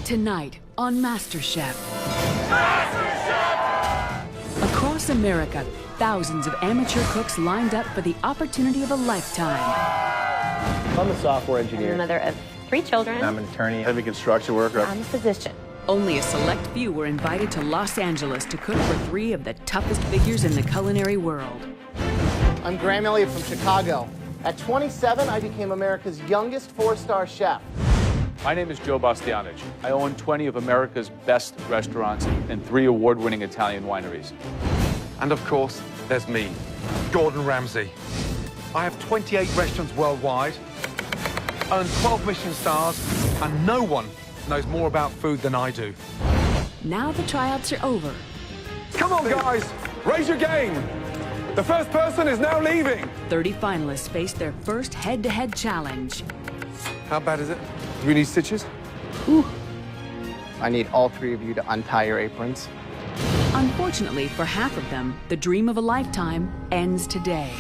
Tonight on MasterChef. Across America, thousands of amateur cooks lined up for the opportunity of a lifetime. I'm a software engineer. I'm a mother of 3 children. I'm an attorney, heavy construction worker. I'm a physician. Only a select few were invited to Los Angeles to cook for 3 of the toughest figures in the culinary world. I'm Graham Elliott from Chicago. At 27, I became America's youngest 4-star chef. My name is Joe Bastianich. I own 20 of America's best restaurants and 3 award-winning Italian wineries. And of course, there's me, Gordon Ramsay. I have 28 restaurants worldwide, earned 12 Michelin stars, and no one knows more about food than I do. Now the tryouts are over. Come on, guys, raise your game. The first person is now leaving. 30 finalists face their first head-to-head challenge. How bad is it? Do we need stitches? I need all 3 of you to untie your aprons. Unfortunately for half of them, the dream of a lifetime ends today.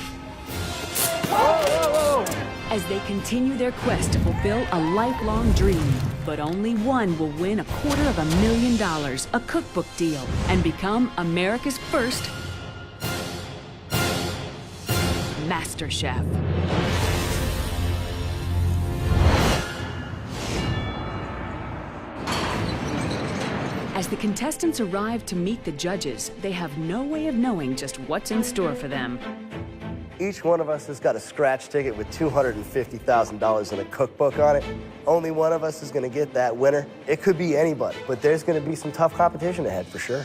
As they continue their quest to fulfill a lifelong dream. But only one will win $250,000, a cookbook deal, and become America's first MasterChef. As the contestants arrive to meet the judges, they have no way of knowing just what's in store for them. Each one of us has got a scratch ticket with $250,000 in a cookbook on it. Only one of us is going to get that winner. It could be anybody, but there's going to be some tough competition ahead for sure.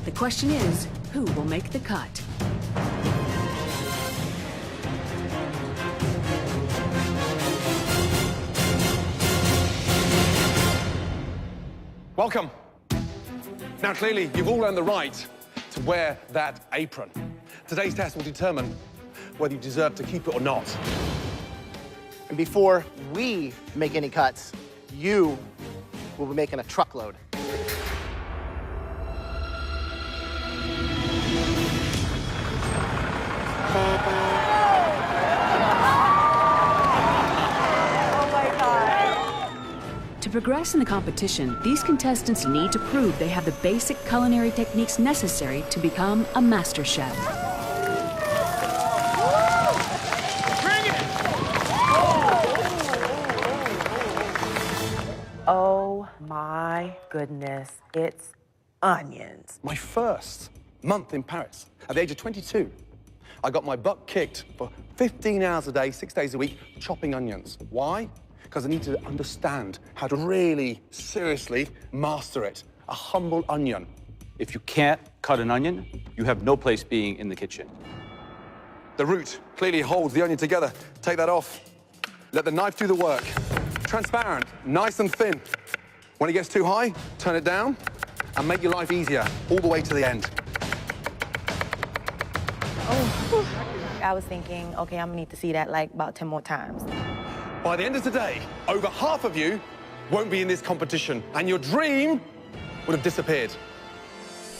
The question is, who will make the cut? Welcome. Now, clearly, you've all earned the right to wear that apron. Today's test will determine whether you deserve to keep it or not. And before we make any cuts, you will be making a truckload. To progress in the competition, these contestants need to prove they have the basic culinary techniques necessary to become a master chef. Oh my goodness, it's onions. My first month in Paris, at the age of 22, I got my butt kicked for 15 hours a day, 6 days a week, chopping onions. Why? Because I need to understand how to really, seriously master it. A humble onion. If you can't cut an onion, you have no place being in the kitchen. The root clearly holds the onion together. Take that off. Let the knife do the work. Transparent, nice and thin. When it gets too high, turn it down and make your life easier all the way to the end. Oh, I was thinking, okay, I'm gonna need to see that like about 10 more times. By the end of today, over half of you won't be in this competition, and your dream would have disappeared.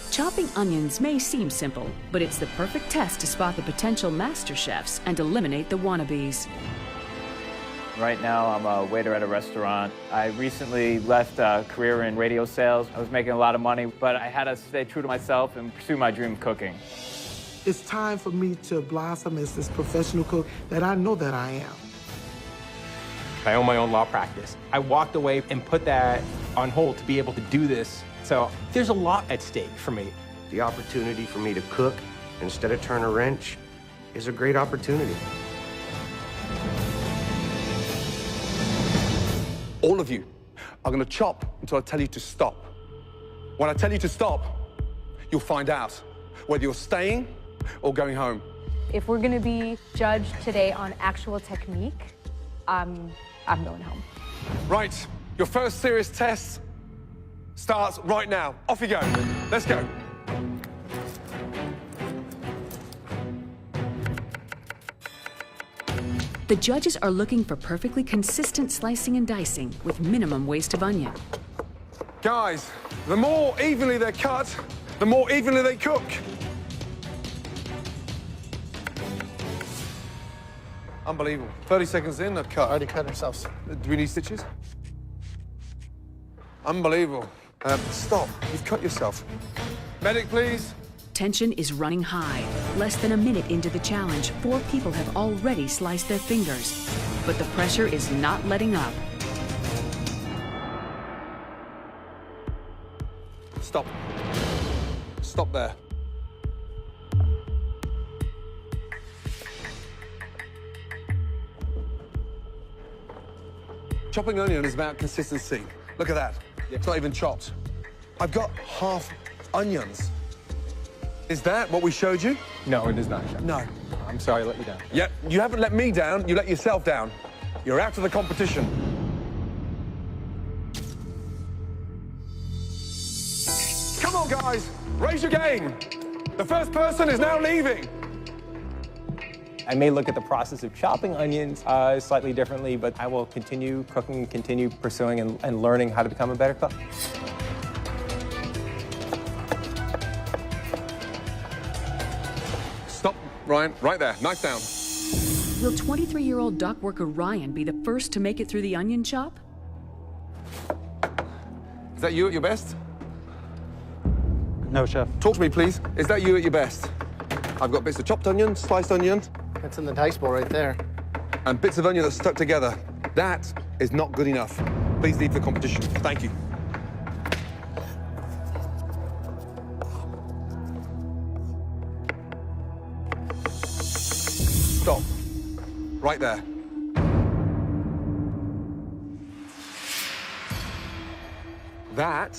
Chopping onions may seem simple, but it's the perfect test to spot the potential master chefs and eliminate the wannabes. Right now, I'm a waiter at a restaurant. I recently left a career in radio sales. I was making a lot of money, but I had to stay true to myself and pursue my dream of cooking. It's time for me to blossom as this professional cook that I know that I am. I own my own law practice. I walked away and put that on hold to be able to do this. So there's a lot at stake for me. The opportunity for me to cook instead of turn a wrench is a great opportunity. All of you are going to chop until I tell you to stop. When I tell you to stop, you'll find out whether you're staying or going home. If we're going to be judged today on actual technique, I'm going home. Right, your first serious test starts right now. Off you go. Let's go. The judges are looking for perfectly consistent slicing and dicing with minimum waste of onion. Guys, the more evenly they're cut, the more evenly they cook. Unbelievable. 30 seconds in, a cut. Already cut ourselves. Do we need stitches? Unbelievable. Stop. You've cut yourself. Medic, please. Tension is running high. Less than a minute into the challenge, 4 people have already sliced their fingers. But the pressure is not letting up. Stop. Stop there. Chopping onion is about consistency. Look at that. It's not even chopped. I've got half onions. Is that what we showed you? No, it is not, Chef. No. I'm sorry I let you down. Yep, you haven't let me down, you let yourself down. You're out of the competition. Come on, guys, raise your game. The first person is now leaving. I may look at the process of chopping onions slightly differently, but I will continue cooking, continue pursuing and learning how to become a better cook. Stop, Ryan, right there, knife down. Will 23-year-old dock worker Ryan be the first to make it through the onion chop? Is that you at your best? No, Chef. Talk to me, please. Is that you at your best? I've got bits of chopped onion, sliced onion. That's in the dice bowl right there. And bits of onion that's stuck together. That is not good enough. Please leave the competition. Thank you. Stop. Right there. That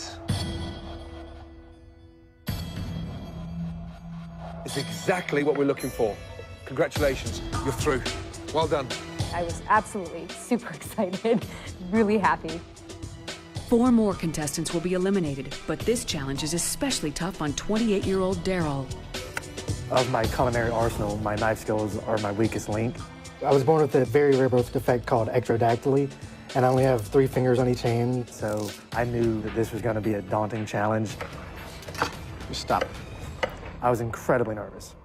is exactly what we're looking for. Congratulations, you're through. Well done. I was absolutely super excited, really happy. 4 more contestants will be eliminated, but this challenge is especially tough on 28-year-old Daryl. Of my culinary arsenal, my knife skills are my weakest link. I was born with a very rare birth defect called ectrodactyly, and I only have 3 fingers on each hand, so I knew that this was going to be a daunting challenge. Just stop. I was incredibly nervous.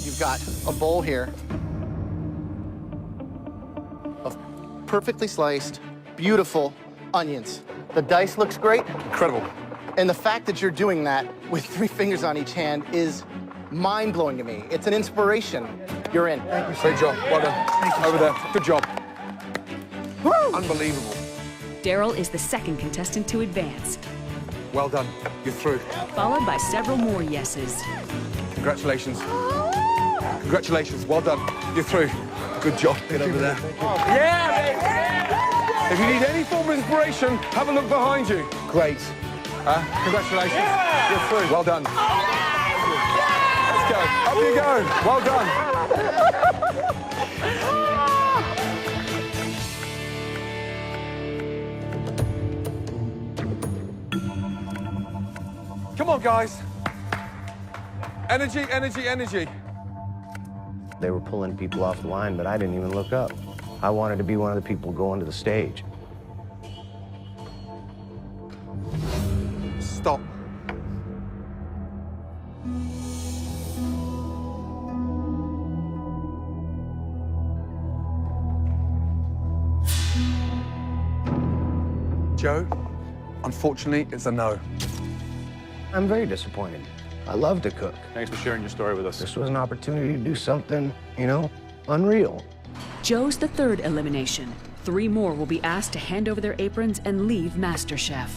You've got a bowl here of perfectly sliced, beautiful onions. The dice looks great. Incredible. And the fact that you're doing that with 3 fingers on each hand is mind-blowing to me. It's an inspiration. You're in. Thank you, Great job. Well done. Thank you, Over there. Good job. Woo! Unbelievable. Daryl is the second contestant to advance, Well done. You're through. followed by several more yeses. Congratulations. Congratulations. Well done. You're through. Good job. Get over there. Yeah, If you need any form of inspiration, have a look behind you. Great. Congratulations. Yeah. You're through. Well done. Let's go. Up you go. Well done. Come on, guys. Energy, energy, energy. They were pulling people off the line, but I didn't even look up. I wanted to be one of the people going to the stage. Stop. Joe, unfortunately, it's a no. I'm very disappointed. I love to cook. Thanks for sharing your story with us. This was an opportunity to do something, you know, unreal. Joe's the 3rd elimination. 3 more will be asked to hand over their aprons and leave MasterChef.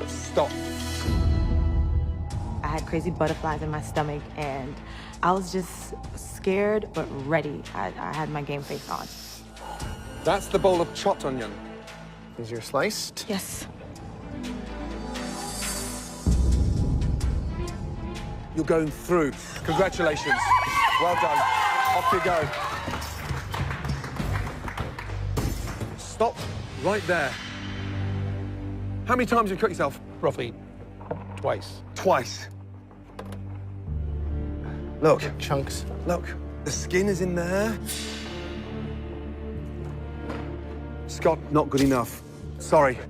Stop. I had crazy butterflies in my stomach, and I was just scared but ready. I had my game face on. That's the bowl of chopped onion. Is your sliced? Yes. You're going through. Congratulations. Well done. Off you go. Stop right there. How many times have you cut yourself? Roughly twice. Twice. Look. Chunks. Look. The skin is in there. Scott, not good enough. Sorry.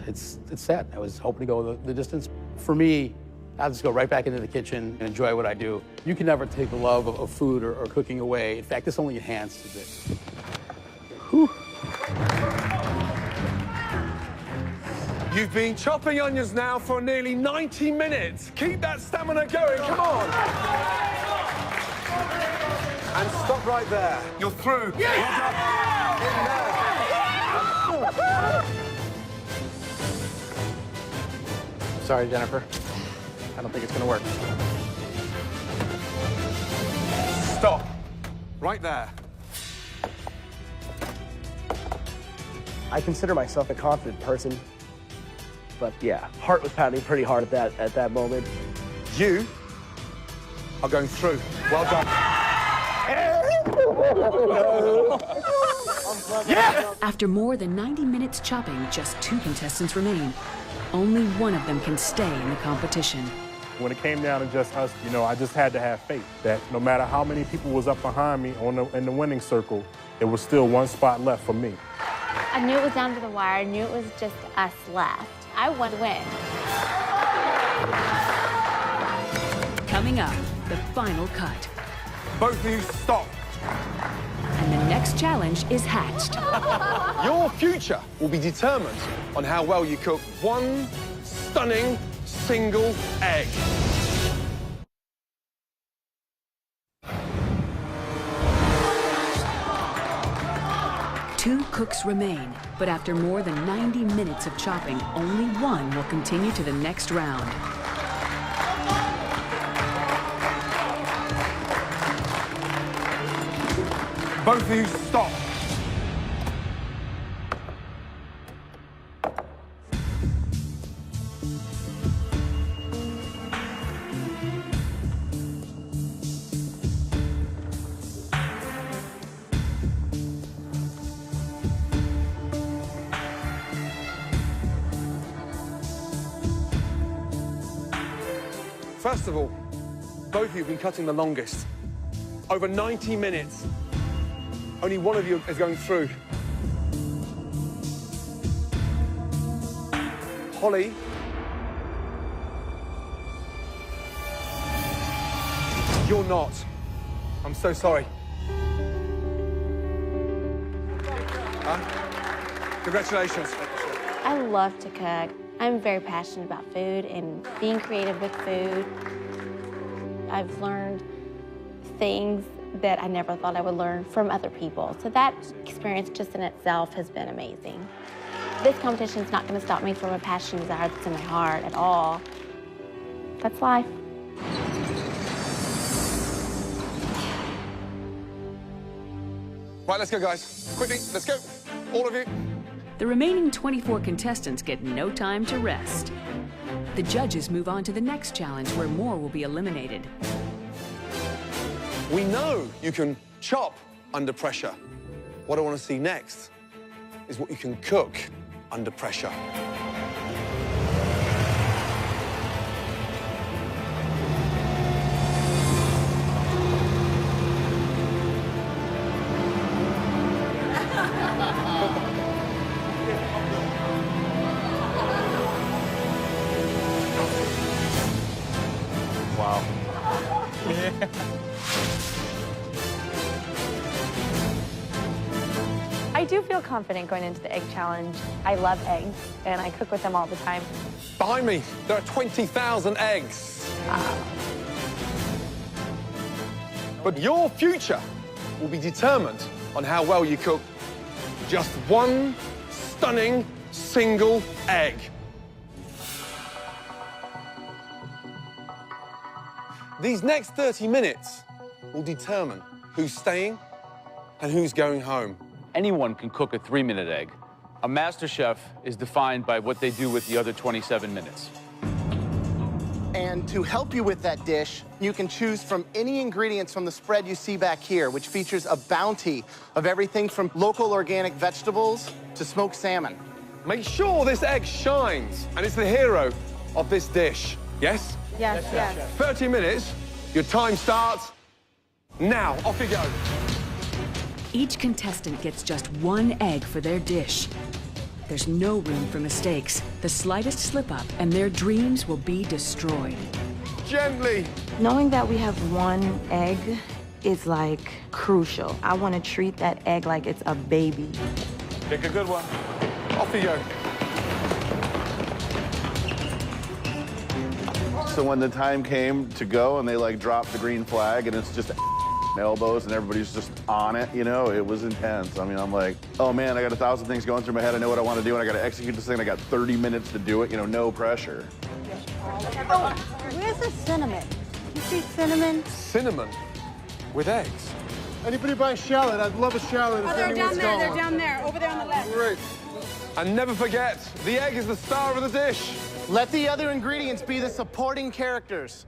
It's sad. I was hoping to go the distance. For me, I'll just go right back into the kitchen and enjoy what I do. You can never take the love of food or cooking away. In fact, this only enhances it. Whew. You've been chopping onions now for nearly 90 minutes. Keep that stamina going, come on. And stop right there. You're through. Yeah. Well done. In there. Sorry, Jennifer. I don't think it's gonna work. Stop. Right there. I consider myself a confident person, but yeah, heart was pounding pretty hard at that moment. You are going through. Well done. Yeah! After more than 90 minutes chopping, just 2 contestants remain. Only one of them can stay in the competition. When it came down to just us, you know, I just had to have faith that no matter how many people was up behind me in the winning circle, there was still one spot left for me. I knew it was down to the wire. I knew it was just us left. I want to win. Coming up, the final cut. Both of you stop. And the next challenge is hatched. Your future will be determined on how well you cook one stunning single egg. Two cooks remain, but after more than 90 minutes of chopping, only one will continue to the next round. Both of you stop. First of all, both of you have been cutting the longest. Over 90 minutes. Only one of you is going through. Holly. You're not. I'm so sorry. Congratulations. I love to cook. I'm very passionate about food and being creative with food. I've learned things that I never thought I would learn from other people. So that experience just in itself has been amazing. This competition is not going to stop me from a passion and desire that's in my heart at all. That's life. Right, let's go, guys. Quickly, let's go. All of you. The remaining 24 contestants get no time to rest. The judges move on to the next challenge where more will be eliminated. We know you can chop under pressure. What I want to see next is what you can cook under pressure. Wow. Yeah. I do feel confident going into the egg challenge. I love eggs, and I cook with them all the time. Behind me, there are 20,000 eggs. But your future will be determined on how well you cook just one stunning single egg. These next 30 minutes will determine who's staying and who's going home. Anyone can cook a 3-minute egg. A MasterChef is defined by what they do with the other 27 minutes. And to help you with that dish, you can choose from any ingredients from the spread you see back here, which features a bounty of everything from local organic vegetables to smoked salmon. Make sure this egg shines, and it's the hero of this dish. Yes? Yes, yes. 30 minutes, your time starts now. Off you go. Each contestant gets just one egg for their dish. There's no room for mistakes. The slightest slip-up and their dreams will be destroyed. Gently. Knowing that we have one egg is like crucial. I want to treat that egg like it's a baby. Pick a good one. Off you go. So when the time came to go and they like dropped the green flag and it's just elbows and everybody's just on it, you know, it was intense. I mean, I'm like, oh man, I got 1,000 things going through my head. I know what I want to do and I got to execute this thing. I got 30 minutes to do it, you know, no pressure. Oh, where's the cinnamon? You see cinnamon? Cinnamon with eggs. Anybody buy a shallot? I'd love a shallot. Oh, they're down there. They're down there. Over there on the left. Great. And never forget, the egg is the star of the dish. Let the other ingredients be the supporting characters.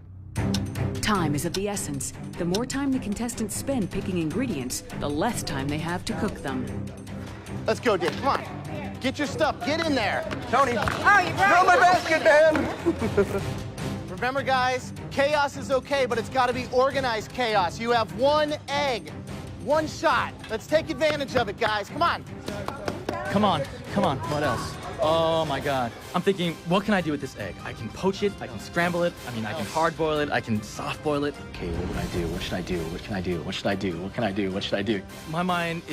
Time is of the essence. The more time the contestants spend picking ingredients, the less time they have to cook them. Let's go, Dick. Come on. Get your stuff. Get in there. Tony. Oh, you brought Throw my basket, man. Remember, guys, chaos is okay, but it's got to be organized chaos. You have one egg, one shot. Let's take advantage of it, guys. Come on. Come on, come on. What else? Oh my God. I'm thinking, what can I do with this egg? I can poach it, I can scramble it, I can hard boil it, I can soft boil it. Okay, what would I do? What should I do? What can I do? What should I do? What can I do? What should I do? My mind's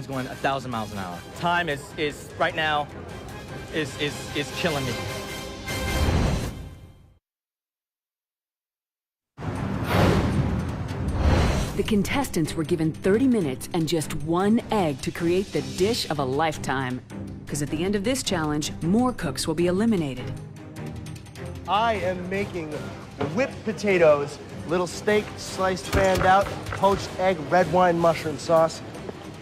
going 1,000 miles an hour. Time is right now, is killing me. The contestants were given 30 minutes and just one egg to create the dish of a lifetime. Because at the end of this challenge, more cooks will be eliminated. I am making whipped potatoes, little steak sliced fanned out, poached egg, red wine mushroom sauce.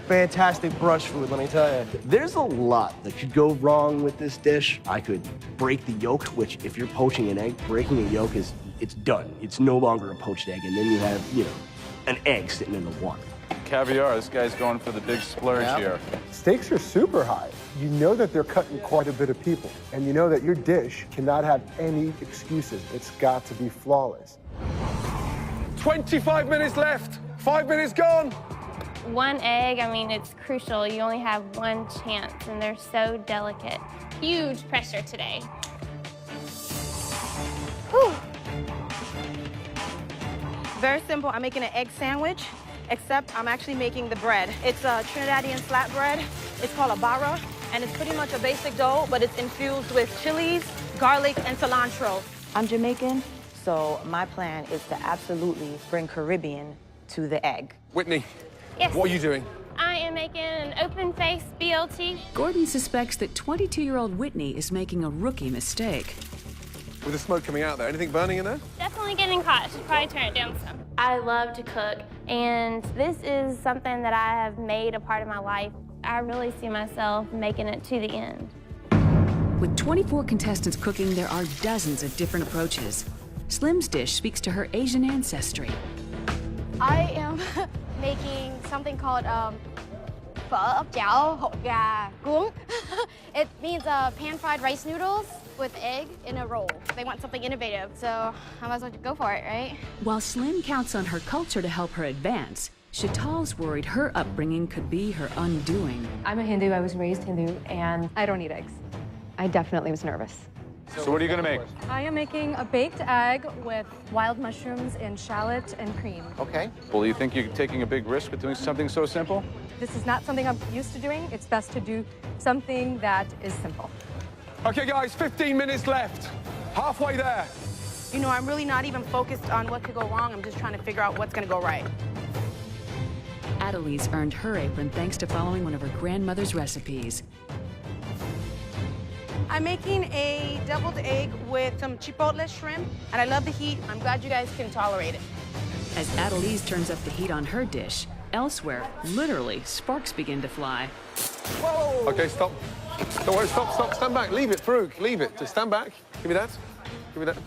Fantastic brunch food, let me tell you. There's a lot that could go wrong with this dish. I could break the yolk, which if you're poaching an egg, breaking a yolk it's done. It's no longer a poached egg, and then you have, you know, an egg sitting in the water. Caviar, this guy's going for the big splurge here. Stakes are super high. You know that they're cutting quite a bit of people, and you know that your dish cannot have any excuses. It's got to be flawless. 25 minutes left. 5 minutes gone. One egg, I mean, it's crucial. You only have one chance, and they're so delicate. Huge pressure today. Whew. Very simple. I'm making an egg sandwich, except I'm actually making the bread. It's a Trinidadian flatbread. It's called a barra, and it's pretty much a basic dough, but it's infused with chilies, garlic, and cilantro. I'm Jamaican, so my plan is to absolutely bring Caribbean to the egg. Whitney, yes. What are you doing? I am making an open-faced BLT. Gordon suspects that 22-year-old Whitney is making a rookie mistake. With the smoke coming out there, anything burning in there? Definitely getting hot. I should probably turn it down some. I love to cook, and this is something that I have made a part of my life. I really see myself making it to the end. With 24 contestants cooking, there are dozens of different approaches. Slim's dish speaks to her Asian ancestry. I am making something called phở cháo hột gà cuống. It means pan-fried rice noodles with egg in a roll. They want something innovative, so I might as well go for it, right? While Slim counts on her culture to help her advance, Chital's worried her upbringing could be her undoing. I'm a Hindu, I was raised Hindu, and I don't eat eggs. I definitely was nervous. So what are you gonna make? I am making a baked egg with wild mushrooms and shallot and cream. Okay. Well, you think you're taking a big risk with doing something so simple? This is not something I'm used to doing. It's best to do something that is simple. Okay, guys, 15 minutes left. Halfway there. You know, I'm really not even focused on what could go wrong. I'm just trying to figure out what's gonna go right. Adelise earned her apron thanks to following one of her grandmother's recipes. I'm making a deviled egg with some chipotle shrimp, and I love the heat. I'm glad you guys can tolerate it. As Adelise turns up the heat on her dish, elsewhere, literally, sparks begin to fly. Whoa! Okay, stop. Don't worry, stop, stand back. Leave it, Farouk, leave it. Just stand back. Give me that. Give me that.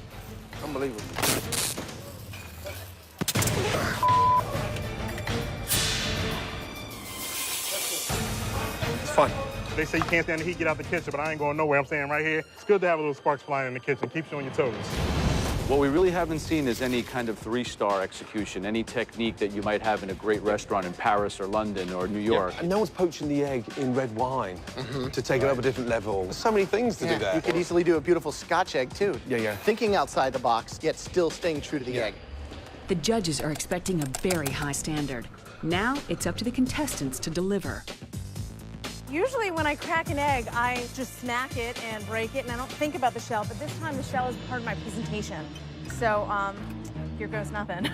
Unbelievable. It's fine. They say you can't stand the heat, get out the kitchen, but I ain't going nowhere. I'm saying right here, it's good to have a little sparks flying in the kitchen. Keeps you on your toes. What we really haven't seen is any kind of three-star execution, any technique that you might have in a great restaurant in Paris or London or New York. Yeah, and no one's poaching the egg in red wine to take it up a different level. There's so many things to do there. You could easily do a beautiful Scotch egg, too. Yeah. Thinking outside the box, yet still staying true to the egg. The judges are expecting a very high standard. Now it's up to the contestants to deliver. Usually when I crack an egg, I just smack it and break it, and I don't think about the shell, but this time the shell is part of my presentation. So, here goes nothing.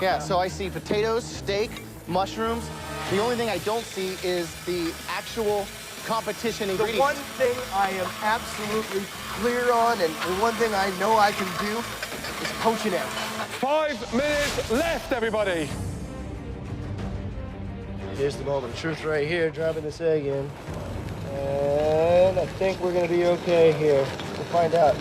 Yeah, so I see potatoes, steak, mushrooms. The only thing I don't see is the actual competition ingredients. The one thing I am absolutely clear on, and the one thing I know I can do, is poach an egg. 5 minutes left, everybody. Here's the moment of truth right here, dropping this egg in. And I think we're gonna be okay here. We'll find out.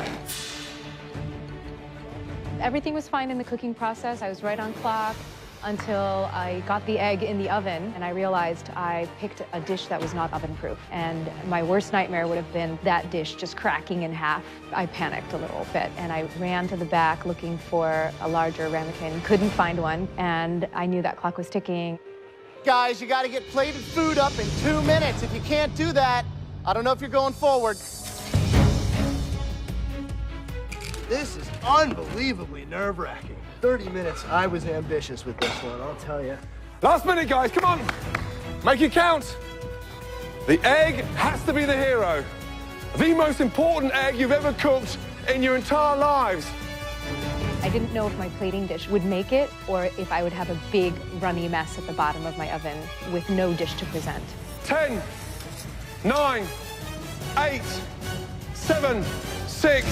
Everything was fine in the cooking process. I was right on clock until I got the egg in the oven, and I realized I picked a dish that was not oven-proof. And my worst nightmare would have been that dish just cracking in half. I panicked a little bit, and I ran to the back looking for a larger ramekin. Couldn't find one, and I knew that clock was ticking. Guys, you got to get plated food up in 2 minutes. If you can't do that, I don't know if you're going forward. This is unbelievably nerve-wracking. 30 minutes, I was ambitious with this one, I'll tell you. Last minute, guys, come on. Make it count. The egg has to be the hero. The most important egg you've ever cooked in your entire lives. I didn't know if my plating dish would make it or if I would have a big runny mess at the bottom of my oven with no dish to present. 10, 9, 8, 7, 6.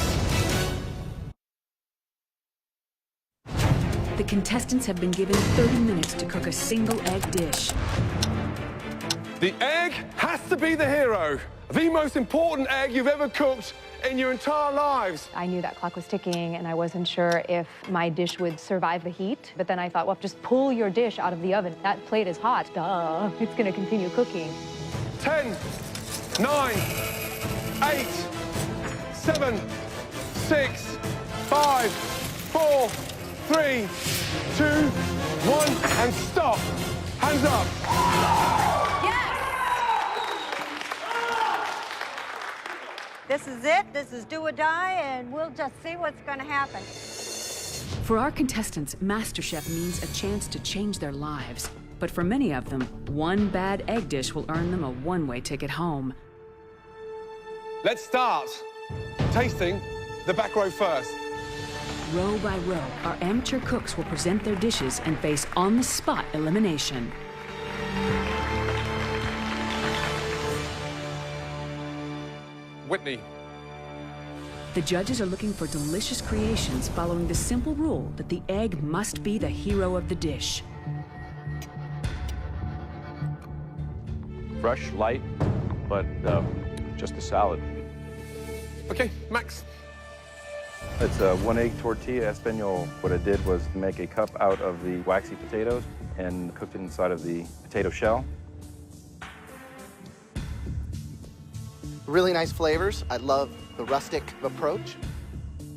The contestants have been given 30 minutes to cook a single egg dish. The egg has to be the hero. The most important egg you've ever cooked in your entire lives. I knew that clock was ticking, and I wasn't sure if my dish would survive the heat. But then I thought, well, just pull your dish out of the oven. That plate is hot. Duh, it's going to continue cooking. 10, 9, 8, 7, 6, 5, 4, 3, 2, 1, and stop. Hands up. This is it. This is do or die, and we'll just see what's going to happen. For our contestants, MasterChef means a chance to change their lives. But for many of them, one bad egg dish will earn them a one-way ticket home. Let's start tasting the back row first. Row by row, our amateur cooks will present their dishes and face on-the-spot elimination. Whitney. The judges are looking for delicious creations following the simple rule that the egg must be the hero of the dish. Fresh, light, but just a salad. Okay, Max. It's a 1-egg tortilla español. What I did was make a cup out of the waxy potatoes and cooked it inside of the potato shell. Really nice flavors. I love the rustic approach,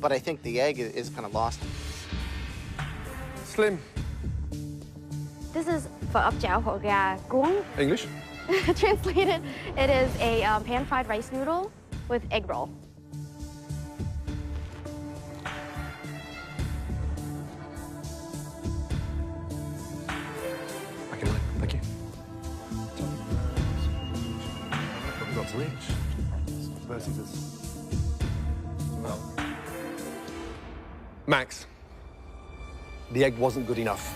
but I think the egg is kind of lost. Slim. This is phở ốc chảo hột gà cuống. English. Translated, it is a pan-fried rice noodle with egg roll. Thank you. Max, the egg wasn't good enough.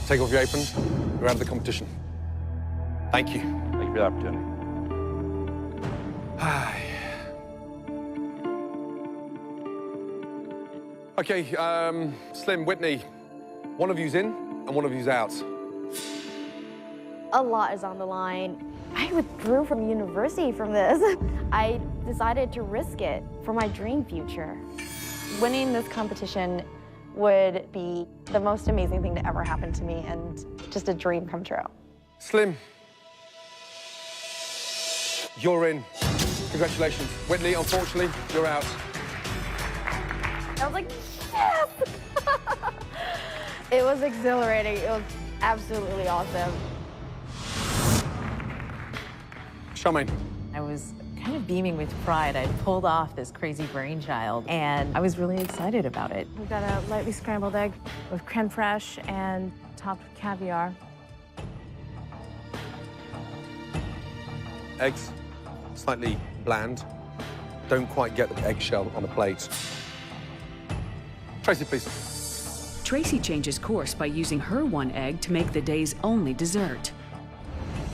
Take off your apron. You're out of the competition. Thank you. Thank you for the opportunity. Okay, Slim, Whitney, one of you's in and one of you's out. A lot is on the line. I withdrew from university from this. I decided to risk it for my dream future. Winning this competition would be the most amazing thing to ever happen to me and just a dream come true. Slim, you're in. Congratulations. Whitney, unfortunately, you're out. I was like, yes! It was exhilarating. It was absolutely awesome. Charmaine. I was kind of beaming with pride. I'd pulled off this crazy brainchild, and I was really excited about it. We've got a lightly scrambled egg with creme fraiche and topped with caviar. Eggs, slightly bland. Don't quite get the eggshell on the plate. Tracy, please. Tracy changes course by using her one egg to make the day's only dessert.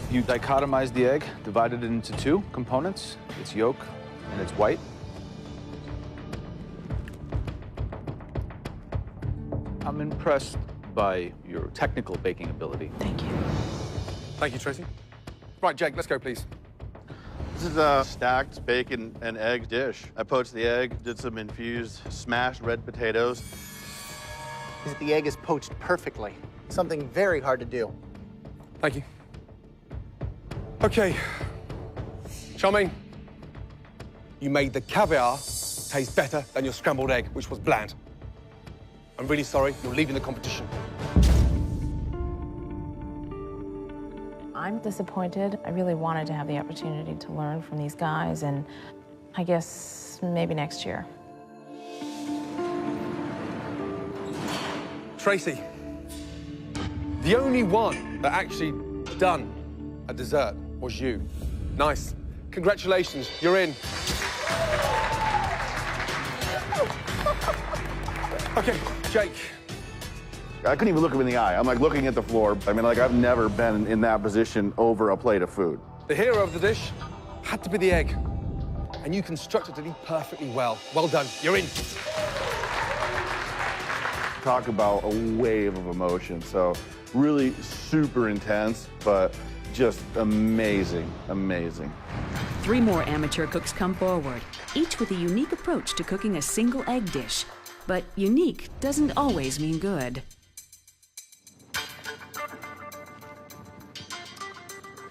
You dichotomize the egg, divide it into two components, its yolk and its white. I'm impressed by your technical baking ability. Thank you. Thank you, Tracy. Right, Jake, let's go, please. This is a stacked bacon and egg dish. I poached the egg, did some infused smashed red potatoes. The egg is poached perfectly. Something very hard to do. Thank you. Okay. Charmaine, you made the caviar taste better than your scrambled egg, which was bland. I'm really sorry, you're leaving the competition. I'm disappointed. I really wanted to have the opportunity to learn from these guys, and I guess maybe next year. Tracy, the only one that actually done a dessert was you. Nice. Congratulations, you're in. Okay, Jake. I couldn't even look him in the eye. I'm like looking at the floor. I mean, like I've never been in that position over a plate of food. The hero of the dish had to be the egg, and you constructed it perfectly well. Well done, you're in. Talk about a wave of emotion. So really super intense, but just amazing, amazing. 3 more amateur cooks come forward, each with a unique approach to cooking a single egg dish. But unique doesn't always mean good.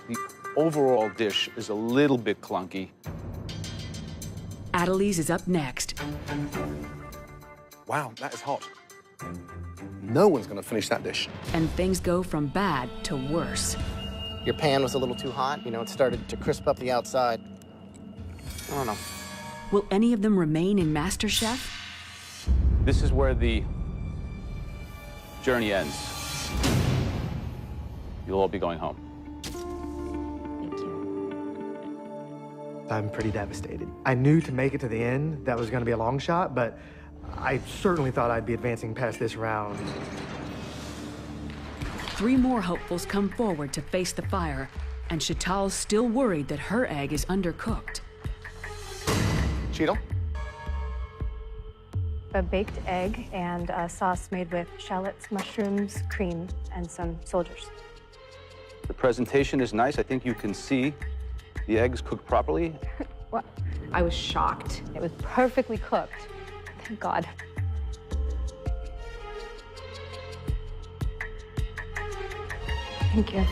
The overall dish is a little bit clunky. Adelise is up next. Wow, that is hot. No one's gonna finish that dish. And things go from bad to worse. Your pan was a little too hot. You know, it started to crisp up the outside. I don't know. Will any of them remain in MasterChef? This is where the journey ends. You'll all be going home. I'm pretty devastated. I knew to make it to the end, that was going to be a long shot, but I certainly thought I'd be advancing past this round. 3 more hopefuls come forward to face the fire, and Chantal's still worried that her egg is undercooked. Cheeto? A baked egg and a sauce made with shallots, mushrooms, cream, and some soldiers. The presentation is nice. I think you can see the eggs cooked properly. What? I was shocked. It was perfectly cooked. Thank God. Thank you.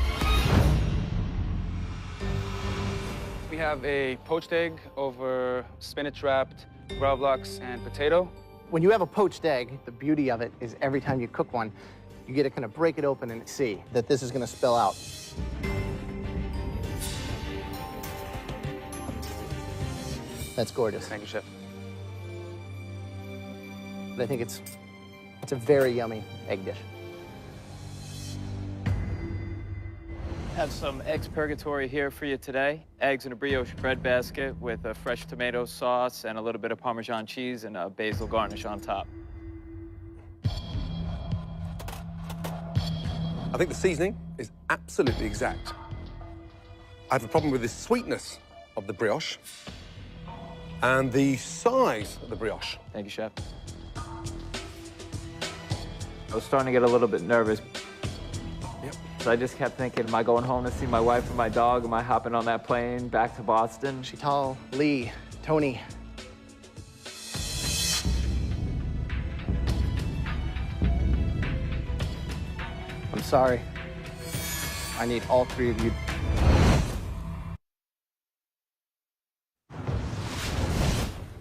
We have a poached egg over spinach wrapped gravlax and potato. When you have a poached egg, the beauty of it is every time you cook one, you get to kind of break it open and see that this is going to spill out. That's gorgeous. Thank you, Chef. But I think it's a very yummy egg dish. Have some eggs purgatory here for you today. Eggs in a brioche bread basket with a fresh tomato sauce and a little bit of Parmesan cheese and a basil garnish on top. I think the seasoning is absolutely exact. I have a problem with the sweetness of the brioche and the size of the brioche. Thank you, Chef. I was starting to get a little bit nervous. Yep. So I just kept thinking, am I going home to see my wife and my dog? Am I hopping on that plane back to Boston? Chantal, Lee, Tony. I'm sorry. I need all 3 of you.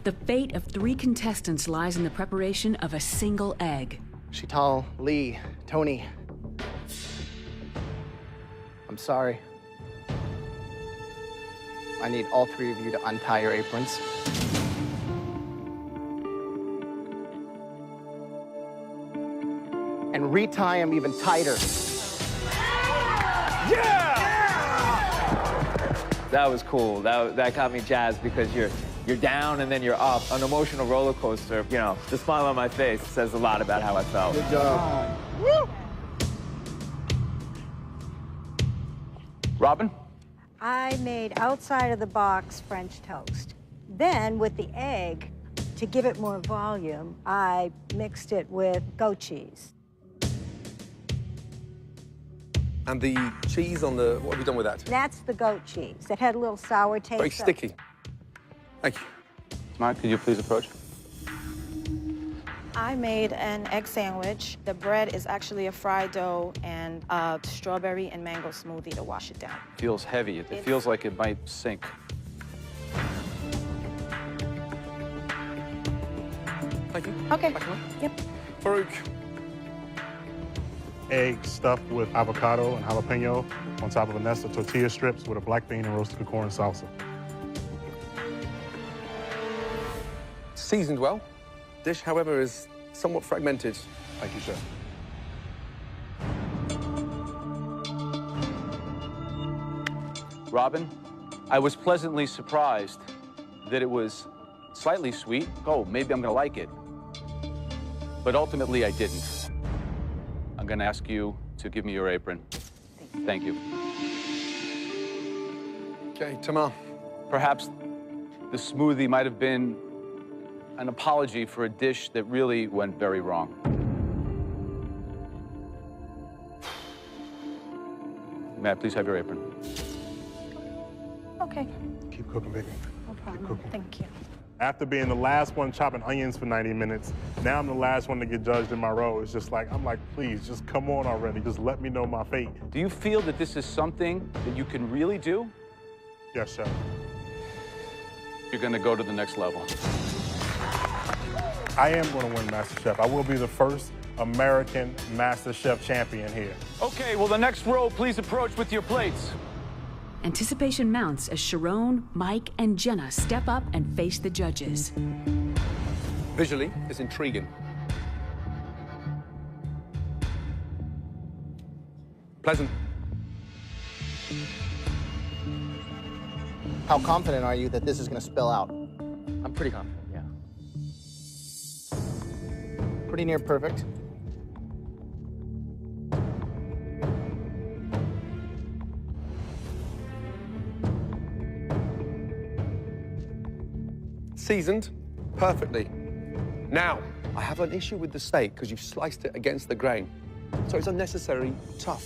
The fate of 3 contestants lies in the preparation of a single egg. Shital, Lee, Tony. I'm sorry. I need all 3 of you to untie your aprons. And retie them even tighter. That was cool. That got me jazzed because you're down and then you're up. An emotional roller coaster. You know, the smile on my face says a lot about how I felt. Good job. Robin? I made outside of the box French toast. Then with the egg, to give it more volume, I mixed it with goat cheese. And the cheese on the, what have you done with that? That's the goat cheese. It had a little sour taste. Very sticky. Thank you. Mark, could you please approach? I made an egg sandwich. The bread is actually a fried dough and a strawberry and mango smoothie to wash it down. Feels heavy. It feels like it might sink. Thank you. Okay. Yep. Farouk. Egg stuffed with avocado and jalapeno on top of a nest of tortilla strips with a black bean and roasted corn salsa. Seasoned well. Dish, however, is somewhat fragmented. Thank you, chef. Robin, I was pleasantly surprised that it was slightly sweet. Oh, maybe I'm gonna like it. But ultimately, I didn't. I'm gonna ask you to give me your apron. Thank you. Okay, Tamar. Perhaps the smoothie might have been an apology for a dish that really went very wrong. May I please have your apron? Okay. Keep cooking, baby. No problem. Thank you. After being the last one chopping onions for 90 minutes, now I'm the last one to get judged in my row. It's just like, I'm like, please, just come on already. Just let me know my fate. Do you feel that this is something that you can really do? Yes, chef. You're gonna go to the next level. I am going to win MasterChef. I will be the first American MasterChef champion here. Okay, well, the next row, please approach with your plates. Anticipation mounts as Sharon, Mike, and Jenna step up and face the judges. Visually, it's intriguing. Pleasant. How confident are you that this is going to spill out? I'm pretty confident, yeah. Pretty near perfect. Seasoned perfectly. Now, I have an issue with the steak because you've sliced it against the grain. So it's unnecessarily tough.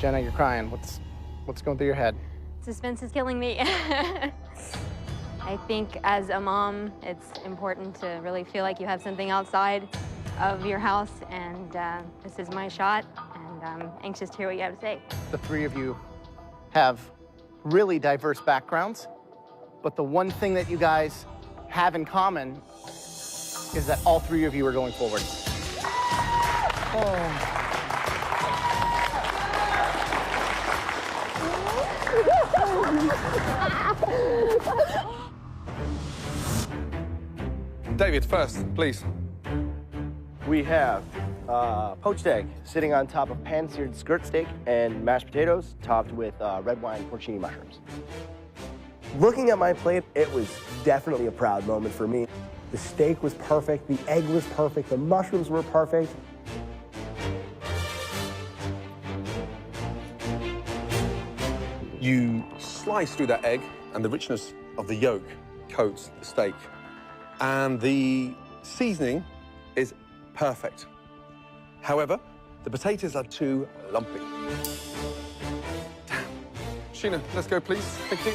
Jenna, you're crying. What's going through your head? Suspense is killing me. I think as a mom, it's important to really feel like you have something outside of your house, and this is my shot, and I'm anxious to hear what you have to say. The 3 of you have really diverse backgrounds, but the one thing that you guys have in common is that all 3 of you are going forward. Oh. David, first, please. We have poached egg sitting on top of pan-seared skirt steak and mashed potatoes topped with red wine porcini mushrooms. Looking at my plate, it was definitely a proud moment for me. The steak was perfect, the egg was perfect, the mushrooms were perfect. You slice through that egg, and the richness of the yolk coats the steak. And the seasoning is perfect. However, the potatoes are too lumpy. Damn. Sheena, let's go, please. Thank you.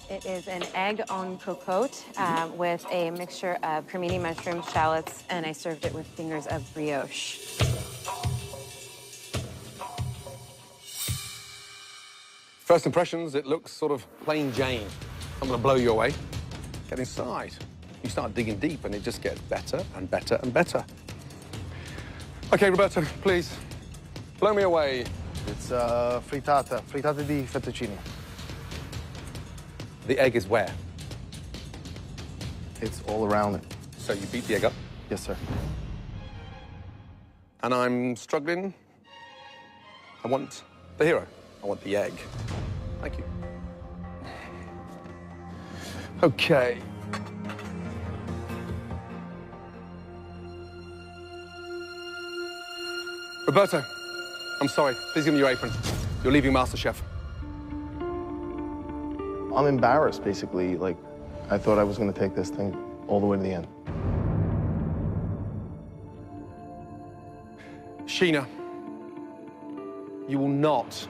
It is an egg en cocotte with a mixture of cremini mushrooms, shallots, and I served it with fingers of brioche. First impressions, it looks sort of plain Jane. I'm gonna blow you away. Get inside. You start digging deep and it just gets better and better and better. Okay, Roberto, please, blow me away. It's frittata di fettuccine. The egg is where? It's all around it. So you beat the egg up? Yes, sir. And I'm struggling. I want the hero. I want the egg. Thank you. Okay. Roberto, I'm sorry. Please give me your apron. You're leaving MasterChef. I'm embarrassed, basically. Like, I thought I was going to take this thing all the way to the end. Sheena, you will not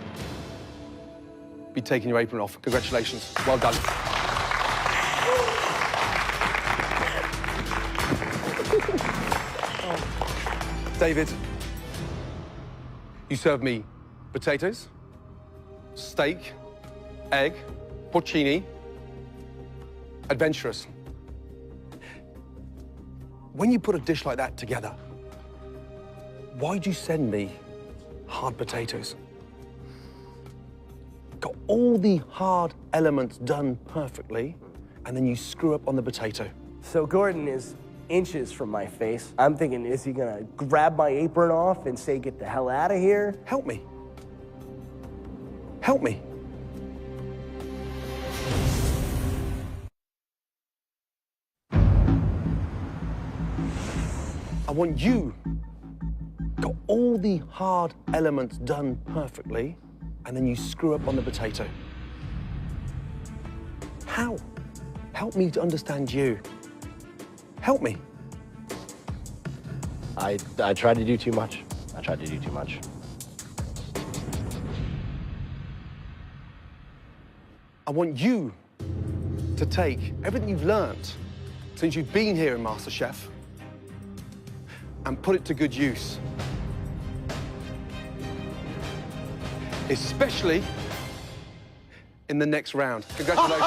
be taking your apron off. Congratulations. Well done. David, you served me potatoes, steak, egg, porcini, adventurous. When you put a dish like that together, why'd you send me hard potatoes? Got all the hard elements done perfectly, and then you screw up on the potato. So Gordon is inches from my face. I'm thinking, is he gonna grab my apron off and say, get the hell out of here? Help me. Help me. I want you. Got all the hard elements done perfectly, and then you screw up on the potato. How? Help me to understand you. Help me. I tried to do too much. I tried to do too much. I want you to take everything you've learned since you've been here in MasterChef and put it to good use. Especially in the next round. Congratulations.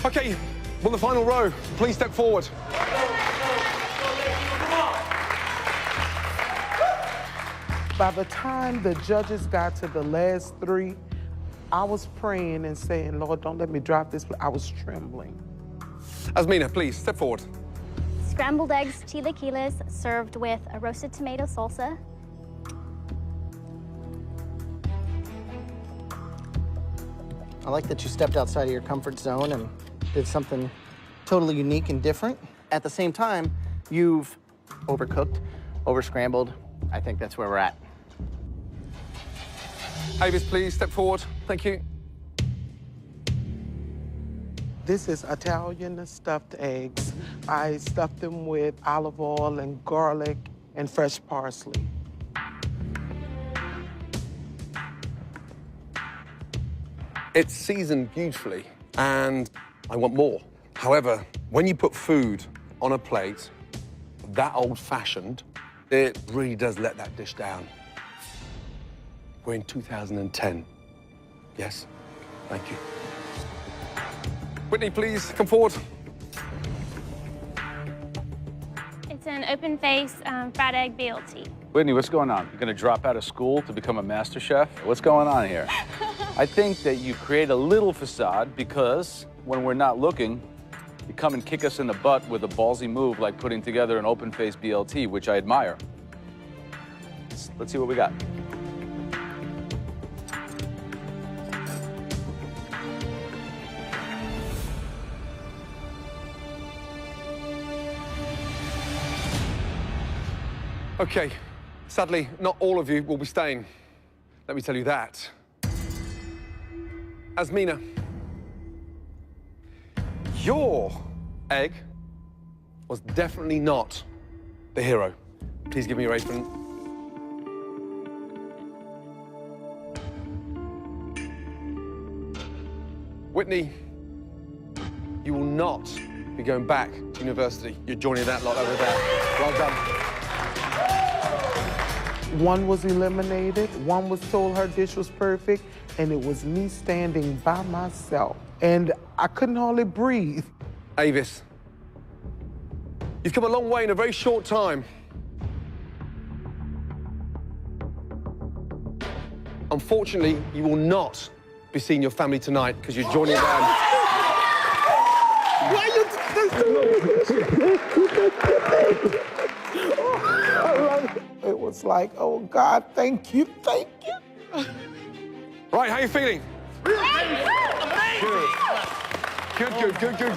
Okay, well, the final row, please step forward. By the time the judges got to the last three, I was praying and saying, Lord, don't let me drop this. I was trembling. Asmina, please, step forward. Scrambled eggs, chilaquiles, served with a roasted tomato salsa. I like that you stepped outside of your comfort zone and did something totally unique and different. At the same time, you've overcooked, over-scrambled. I think that's where we're at. Avis, please step forward. Thank you. This is Italian stuffed eggs. I stuffed them with olive oil and garlic and fresh parsley. It's seasoned beautifully, and I want more. However, when you put food on a plate, that old-fashioned, it really does let that dish down. We're in 2010. Yes? Thank you. Whitney, please come forward. It's an open-face fried egg BLT. Whitney, what's going on? You're gonna drop out of school to become a master chef? What's going on here? I think that you create a little facade because when we're not looking, you come and kick us in the butt with a ballsy move like putting together an open-face BLT, which I admire. Let's see what we got. Okay, sadly, not all of you will be staying. Let me tell you that. Asmina, your egg was definitely not the hero. Please give me your apron. Whitney, you will not You're going back to university. You're joining that lot over there. Well done. One was eliminated, one was told her dish was perfect, and it was me standing by myself. And I couldn't hardly breathe. Avis, you've come a long way in a very short time. Unfortunately, you will not be seeing your family tonight because you're joining them. Why are you It was like, oh God, thank you, thank you. Right, how are you feeling?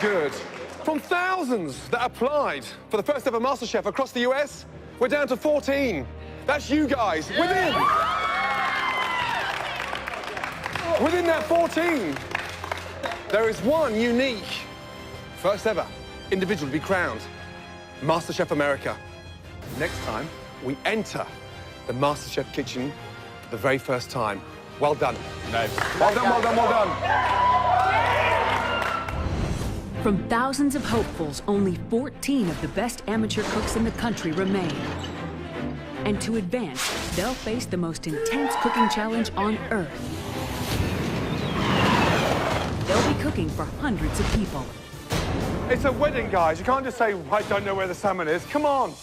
Good. From thousands that applied for the first ever MasterChef across the US, we're down to 14. That's you guys, within that 14, there is one unique, first ever individual to be crowned MasterChef America. Next time, we enter the MasterChef kitchen for the very first time. Well done. Nice. Well done. From thousands of hopefuls, only 14 of the best amateur cooks in the country remain. And to advance, they'll face the most intense cooking challenge on Earth. They'll be cooking for hundreds of people. It's a wedding, guys. You can't just say, I don't know where the salmon is. Come on.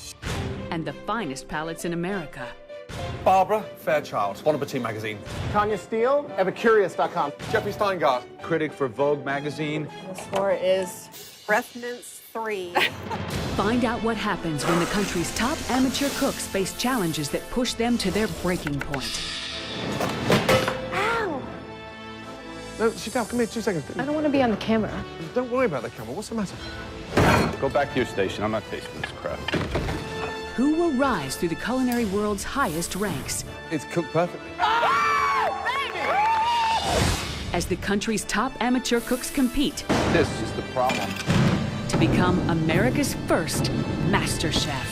And the finest palates in America. Barbara Fairchild, Bon Appetit magazine. Tanya Steele, Epicurious.com. Jeffrey Steingart, critic for Vogue magazine. The score is Breath Mints 3. Find out what happens when the country's top amateur cooks face challenges that push them to their breaking point. Ow! No, sit down. Come here, 2 seconds. I don't want to be on the camera. Don't worry about the camera. What's the matter? Go back to your station. I'm not tasting this crap. Who will rise through the culinary world's highest ranks? It's cooked perfectly. As the country's top amateur cooks compete This is the problem. to become America's first MasterChef.